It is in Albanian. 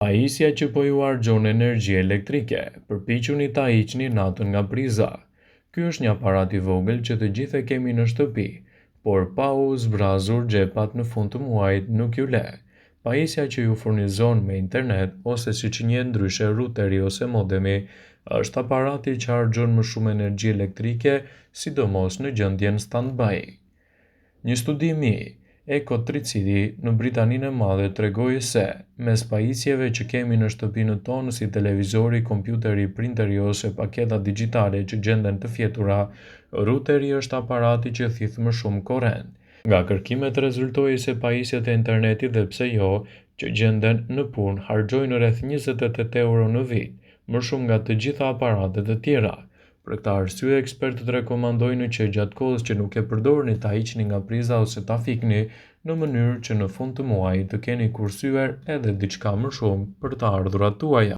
Pajisja që po ju harxhon energji elektrike, përpiquni ta hiqni natën nga priza. Ky është një aparat i vogël që të gjithë e kemi në shtëpi, por pa u zbrazur xhepat në fund të muajit nuk ju le. Pajisja që ju furnizon me internet ose siç njihet ndryshe ruteri ose modemi, është aparati që harxhon më shumë energji elektrike, sidomos në gjendjen stand-by. Një studim i Eco360 në Britaninë e Madhe tregoi se, mes pajisjeve që kemi në shtëpinë tonë si televizori, kompjuteri, printeri ose paketat digjitale që gjenden të fjetura, ruteri është aparati që thith më shumë korrent. Nga kërkimet rezultoi se pajisjet e internetit dhe pse jo, që gjenden në punë harxhojnë rreth 28 euro në vit, më shumë nga të gjitha aparatet e tjera. Për këtë arsye, ekspertët rekomandojnë që gjatë kohës që nuk e përdorni ta hiqni nga priza ose ta fikni, në mënyrë që në fund të muajit të keni kursyer edhe diçka më shumë për të ardhurat tuaja.